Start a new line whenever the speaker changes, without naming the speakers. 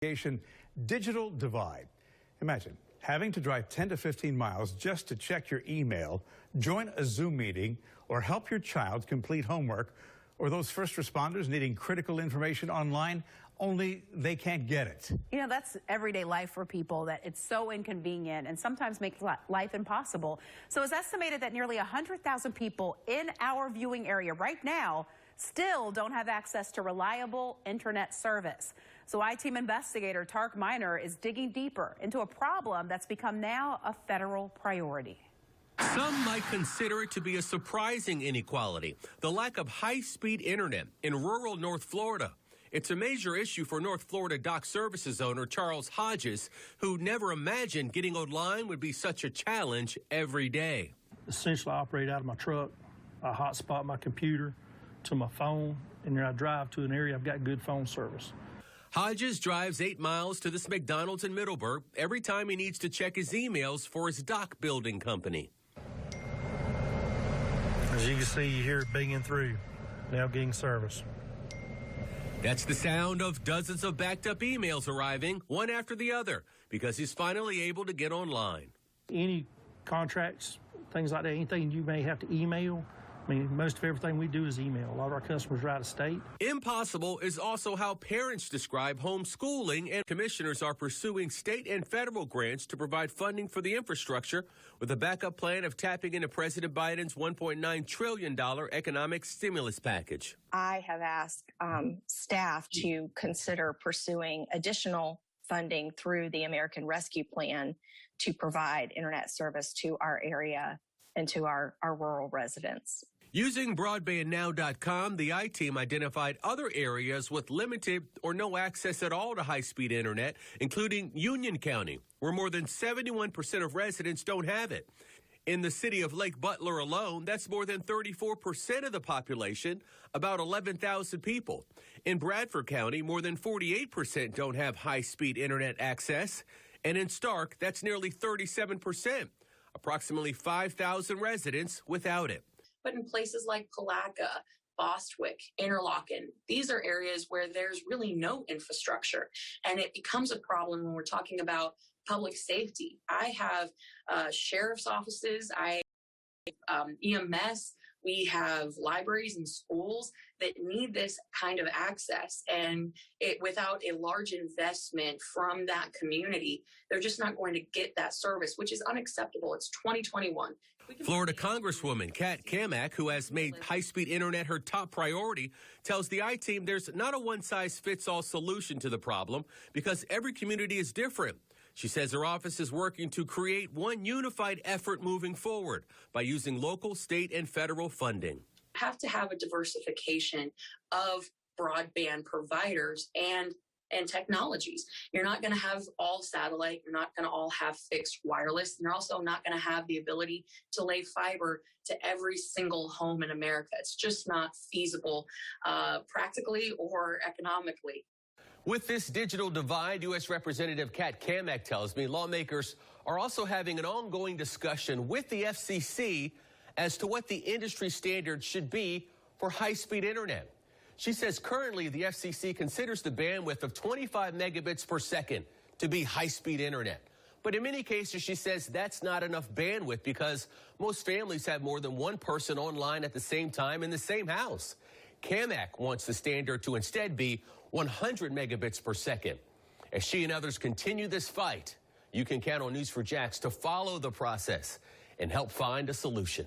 Digital divide. Imagine having to drive 10 to 15 miles just to check your email, join a Zoom meeting, or help your child complete homework, or those first responders needing critical information online, only they can't get it.
You know, that's everyday life for people, that it's so inconvenient and sometimes makes life impossible. So it's estimated that nearly 100,000 people in our viewing area right now still don't have access to reliable internet service. So I-Team investigator Tark Miner is digging deeper into a problem that's become now a federal priority.
Some might consider it to be a surprising inequality, the lack of high-speed internet in rural North Florida. It's a major issue for North Florida Dock Services owner Charles Hodges, who never imagined getting online would be such a challenge every day.
Essentially, I operate out of my truck. I hotspot my computer to my phone, and then I drive to an area I've got good phone service.
Hodges drives 8 miles to this McDonald's in Middleburg every time he needs to check his emails for his dock building company.
As you can see, you hear it binging through, now getting service.
That's the sound of dozens of backed up emails arriving, one after the other, because he's finally able to get online.
Any contracts, things like that, anything you may have to email, I mean, most of everything we do is email. A lot of our customers are out of state.
Impossible is also how parents describe homeschooling, and commissioners are pursuing state and federal grants to provide funding for the infrastructure with a backup plan of tapping into President Biden's $1.9 trillion economic stimulus package.
I have asked staff to consider pursuing additional funding through the American Rescue Plan to provide internet service to our area and to our rural residents.
Using BroadbandNow.com, the I-Team identified other areas with limited or no access at all to high-speed internet, including Union County, where more than 71% of residents don't have it. In the city of Lake Butler alone, that's more than 34% of the population, about 11,000 people. In Bradford County, more than 48% don't have high-speed internet access. And in Stark, that's nearly 37%, approximately 5,000 residents without it.
But in places like Palatka, Bostwick, Interlochen, these are areas where there's really no infrastructure. And it becomes a problem when we're talking about public safety. I have sheriff's offices, EMS, we have libraries and schools that need this kind of access. And without a large investment from that community, they're just not going to get that service, which is unacceptable. It's 2021.
Florida Congresswoman Cammack, who has made high-speed internet her top priority, tells the I-Team there's not a one-size-fits-all solution to the problem because every community is different. She says her office is working to create one unified effort moving forward by using local, state, and federal funding.
Have to have a diversification of broadband providers and technologies. You're not going to have all satellite. You're not going to all have fixed wireless. And you're also not going to have the ability to lay fiber to every single home in America. It's just not feasible practically or economically.
With this digital divide, U.S. Representative Cammack tells me lawmakers are also having an ongoing discussion with the FCC as to what the industry standard should be for high-speed internet. She says currently the FCC considers the bandwidth of 25 megabits per second to be high-speed internet. But in many cases, she says that's not enough bandwidth because most families have more than one person online at the same time in the same house. Cammack wants the standard to instead be 100 megabits per second. As she and others continue this fight, you can count on News4Jax to follow the process and help find a solution.